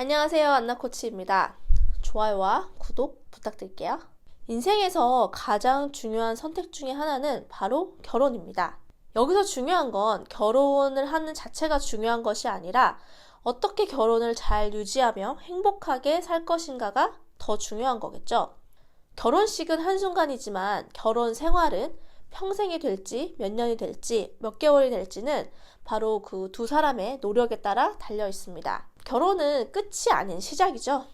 안녕하세요, 안나코치입니다. 좋아요와 구독 부탁드릴게요. 인생에서 가장 중요한 선택 중에 하나는 바로 결혼입니다. 여기서 중요한 건 결혼을 하는 자체가 중요한 것이 아니라 어떻게 결혼을 잘 유지하며 행복하게 살 것인가가 더 중요한 거겠죠. 결혼식은 한순간이지만 결혼 생활은 평생이 될지 몇 년이 될지 몇 개월이 될지는 바로 그 두 사람의 노력에 따라 달려 있습니다. 결혼은 끝이 아닌 시작이죠.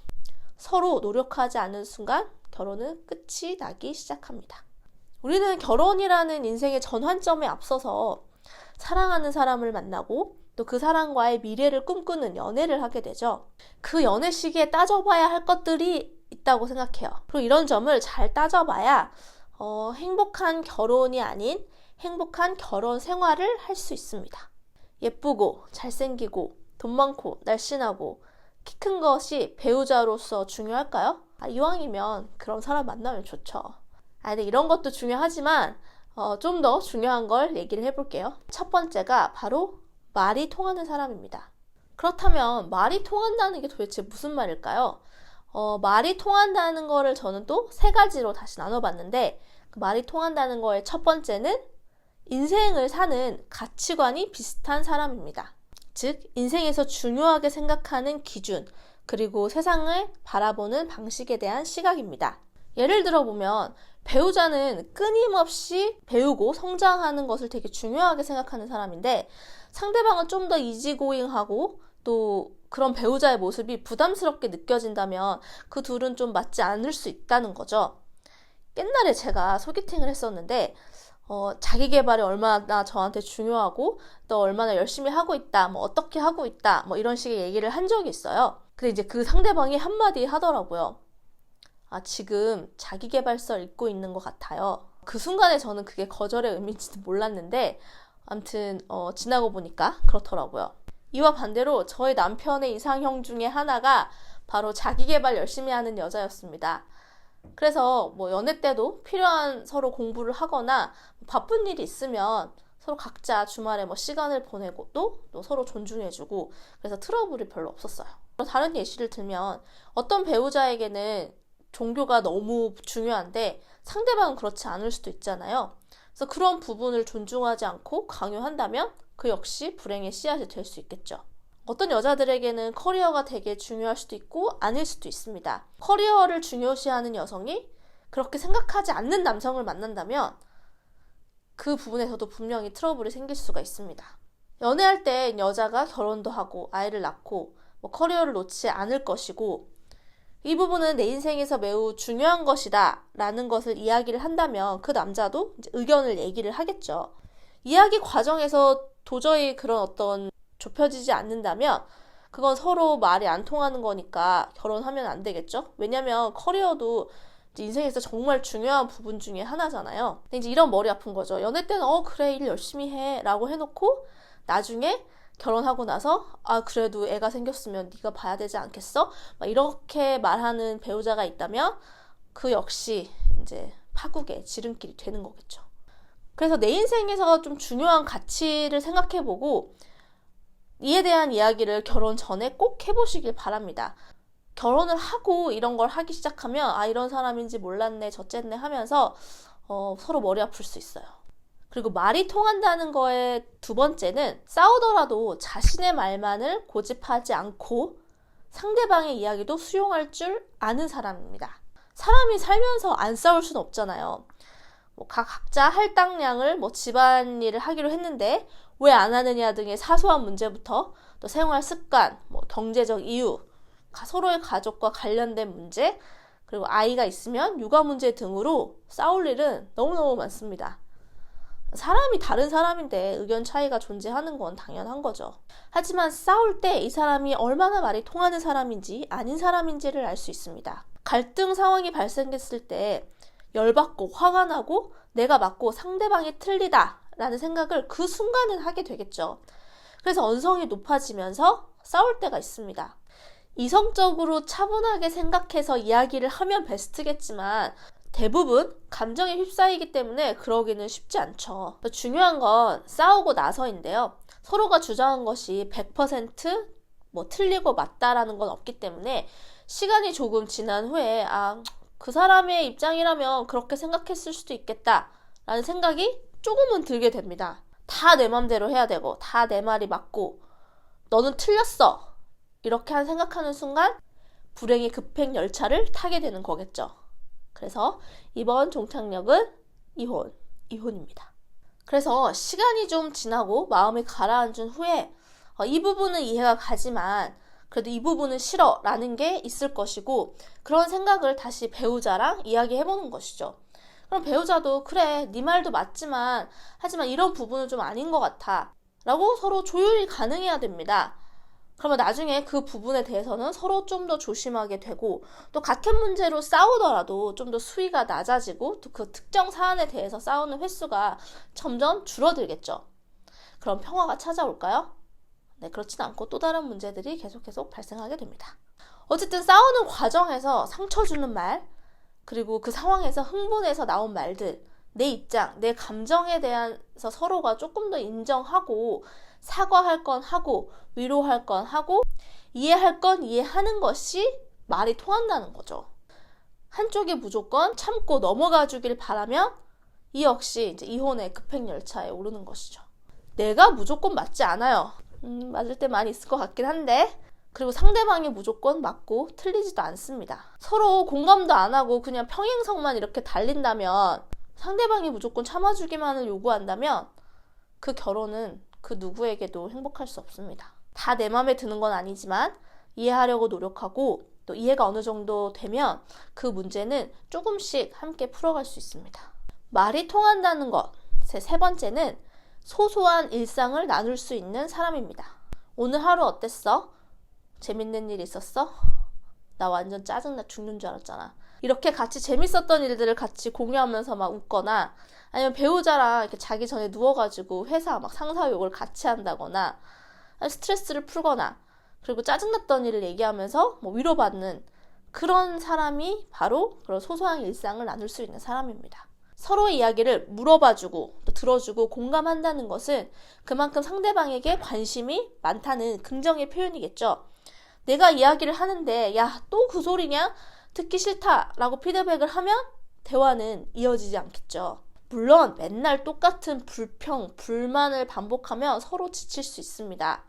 서로 노력하지 않은 순간 결혼은 끝이 나기 시작합니다. 우리는 결혼이라는 인생의 전환점에 앞서서 사랑하는 사람을 만나고 또 그 사람과의 미래를 꿈꾸는 연애를 하게 되죠. 그 연애 시기에 따져봐야 할 것들이 있다고 생각해요. 그리고 이런 점을 잘 따져봐야 행복한 결혼이 아닌 행복한 결혼 생활을 할 수 있습니다. 예쁘고 잘생기고 돈 많고 날씬하고 키 큰 것이 배우자로서 중요할까요? 이왕이면 그런 사람 만나면 좋죠. 근데 이런 것도 중요하지만 좀 더 중요한 걸 얘기를 해볼게요. 첫 번째가 바로 말이 통하는 사람입니다. 그렇다면 말이 통한다는 게 도대체 무슨 말일까요? 말이 통한다는 거를 저는 또 세 가지로 다시 나눠봤는데 그 말이 통한다는 거의 첫 번째는 인생을 사는 가치관이 비슷한 사람입니다. 즉, 인생에서 중요하게 생각하는 기준, 그리고 세상을 바라보는 방식에 대한 시각입니다. 예를 들어보면 배우자는 끊임없이 배우고 성장하는 것을 되게 중요하게 생각하는 사람인데 상대방은 좀 더 이지고잉하고 또 그런 배우자의 모습이 부담스럽게 느껴진다면 그 둘은 좀 맞지 않을 수 있다는 거죠. 옛날에 제가 소개팅을 했었는데 자기 개발이 얼마나 저한테 중요하고 또 얼마나 열심히 하고 있다, 뭐 어떻게 하고 있다, 뭐 이런 식의 얘기를 한 적이 있어요. 근데 이제 그 상대방이 한마디 하더라고요. 지금 자기 개발서 읽고 있는 것 같아요. 그 순간에 저는 그게 거절의 의미인지도 몰랐는데 아무튼 지나고 보니까 그렇더라고요. 이와 반대로 저의 남편의 이상형 중에 하나가 바로 자기 개발 열심히 하는 여자였습니다. 그래서 뭐 연애 때도 필요한 서로 공부를 하거나 바쁜 일이 있으면 서로 각자 주말에 뭐 시간을 보내고 또 서로 존중해주고 그래서 트러블이 별로 없었어요. 다른 예시를 들면 어떤 배우자에게는 종교가 너무 중요한데 상대방은 그렇지 않을 수도 있잖아요. 그래서 그런 부분을 존중하지 않고 강요한다면 그 역시 불행의 씨앗이 될 수 있겠죠. 어떤 여자들에게는 커리어가 되게 중요할 수도 있고 아닐 수도 있습니다. 커리어를 중요시하는 여성이 그렇게 생각하지 않는 남성을 만난다면 그 부분에서도 분명히 트러블이 생길 수가 있습니다. 연애할 때 여자가 결혼도 하고 아이를 낳고 뭐 커리어를 놓지 않을 것이고 이 부분은 내 인생에서 매우 중요한 것이다 라는 것을 이야기를 한다면 그 남자도 이제 의견을 얘기를 하겠죠. 이야기 과정에서 도저히 그런 어떤 좁혀지지 않는다면 그건 서로 말이 안 통하는 거니까 결혼하면 안 되겠죠? 왜냐면 커리어도 인생에서 정말 중요한 부분 중에 하나잖아요. 근데 이제 이런 머리 아픈 거죠. 연애 때는 그래 일 열심히 해 라고 해놓고 나중에 결혼하고 나서 그래도 애가 생겼으면 네가 봐야 되지 않겠어? 막 이렇게 말하는 배우자가 있다면 그 역시 이제 파국의 지름길이 되는 거겠죠. 그래서 내 인생에서 좀 중요한 가치를 생각해보고 이에 대한 이야기를 결혼 전에 꼭 해보시길 바랍니다. 결혼을 하고 이런 걸 하기 시작하면 이런 사람인지 몰랐네 저쨌네 하면서 서로 머리 아플 수 있어요. 그리고 말이 통한다는 거의 두 번째는 싸우더라도 자신의 말만을 고집하지 않고 상대방의 이야기도 수용할 줄 아는 사람입니다. 사람이 살면서 안 싸울 수는 없잖아요. 각자 할당량을 집안일을 하기로 했는데 왜 안 하느냐 등의 사소한 문제부터 또 생활 습관, 경제적 이유, 서로의 가족과 관련된 문제, 그리고 아이가 있으면 육아 문제 등으로 싸울 일은 너무너무 많습니다. 사람이 다른 사람인데 의견 차이가 존재하는 건 당연한 거죠. 하지만 싸울 때 이 사람이 얼마나 말이 통하는 사람인지 아닌 사람인지를 알 수 있습니다. 갈등 상황이 발생했을 때 열받고 화가 나고 내가 맞고 상대방이 틀리다 라는 생각을 그 순간은 하게 되겠죠. 그래서 언성이 높아지면서 싸울 때가 있습니다. 이성적으로 차분하게 생각해서 이야기를 하면 베스트겠지만 대부분 감정에 휩싸이기 때문에 그러기는 쉽지 않죠. 중요한 건 싸우고 나서인데요. 서로가 주장한 것이 100% 뭐 틀리고 맞다라는 건 없기 때문에 시간이 조금 지난 후에 그 사람의 입장이라면 그렇게 생각했을 수도 있겠다 라는 생각이 조금은 들게 됩니다. 다 내 맘대로 해야 되고 다 내 말이 맞고 너는 틀렸어 이렇게 생각하는 순간 불행의 급행 열차를 타게 되는 거겠죠. 그래서 이번 종착역은 이혼입니다. 그래서 시간이 좀 지나고 마음이 가라앉은 후에 이 부분은 이해가 가지만 그래도 이 부분은 싫어 라는 게 있을 것이고 그런 생각을 다시 배우자랑 이야기해보는 것이죠. 그럼 배우자도 그래 네 말도 맞지만 하지만 이런 부분은 좀 아닌 것 같아 라고 서로 조율이 가능해야 됩니다. 그러면 나중에 그 부분에 대해서는 서로 좀 더 조심하게 되고 또 같은 문제로 싸우더라도 좀 더 수위가 낮아지고 또 그 특정 사안에 대해서 싸우는 횟수가 점점 줄어들겠죠. 그럼 평화가 찾아올까요? 네, 그렇진 않고 또 다른 문제들이 계속 발생하게 됩니다. 어쨌든 싸우는 과정에서 상처 주는 말 그리고 그 상황에서 흥분해서 나온 말들 내 입장, 내 감정에 대해서 서로가 조금 더 인정하고 사과할 건 하고 위로할 건 하고 이해할 건 이해하는 것이 말이 통한다는 거죠. 한쪽이 무조건 참고 넘어가 주길 바라면 이 역시 이제 이혼의 급행열차에 오르는 것이죠. 내가 무조건 맞지 않아요. 맞을 때 많이 있을 것 같긴 한데 그리고 상대방이 무조건 맞고 틀리지도 않습니다. 서로 공감도 안 하고 그냥 평행선만 이렇게 달린다면 상대방이 무조건 참아주기만을 요구한다면 그 결혼은 그 누구에게도 행복할 수 없습니다. 다 내 맘에 드는 건 아니지만 이해하려고 노력하고 또 이해가 어느 정도 되면 그 문제는 조금씩 함께 풀어갈 수 있습니다. 말이 통한다는 것. 세 번째는 소소한 일상을 나눌 수 있는 사람입니다. 오늘 하루 어땠어? 재밌는 일 있었어? 나 완전 짜증나 죽는 줄 알았잖아. 이렇게 같이 재밌었던 일들을 같이 공유하면서 막 웃거나 아니면 배우자랑 이렇게 자기 전에 누워가지고 회사 막 상사 욕을 같이 한다거나 스트레스를 풀거나 그리고 짜증났던 일을 얘기하면서 뭐 위로받는 그런 사람이 바로 그런 소소한 일상을 나눌 수 있는 사람입니다. 서로의 이야기를 물어봐주고 또 들어주고 공감한다는 것은 그만큼 상대방에게 관심이 많다는 긍정의 표현이겠죠. 내가 이야기를 하는데 야, 또 그 소리냐? 듣기 싫다 라고 피드백을 하면 대화는 이어지지 않겠죠. 물론 맨날 똑같은 불평, 불만을 반복하면 서로 지칠 수 있습니다.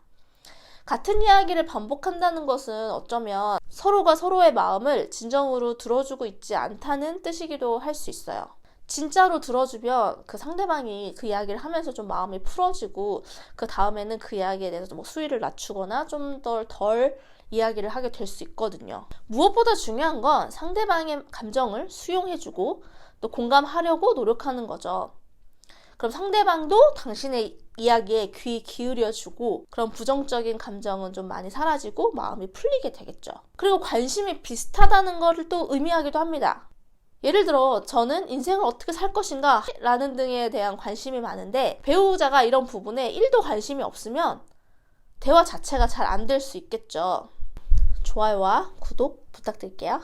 같은 이야기를 반복한다는 것은 어쩌면 서로가 서로의 마음을 진정으로 들어주고 있지 않다는 뜻이기도 할 수 있어요. 진짜로 들어주면 그 상대방이 그 이야기를 하면서 좀 마음이 풀어지고 그 다음에는 그 이야기에 대해서 뭐 수위를 낮추거나 좀 덜 이야기를 하게 될 수 있거든요. 무엇보다 중요한 건 상대방의 감정을 수용해주고 또 공감하려고 노력하는 거죠. 그럼 상대방도 당신의 이야기에 귀 기울여주고 그런 부정적인 감정은 좀 많이 사라지고 마음이 풀리게 되겠죠. 그리고 관심이 비슷하다는 것을 또 의미하기도 합니다. 예를 들어 저는 인생을 어떻게 살 것인가 라는 등에 대한 관심이 많은데 배우자가 이런 부분에 1도 관심이 없으면 대화 자체가 잘 안 될 수 있겠죠. 좋아요와 구독 부탁드릴게요.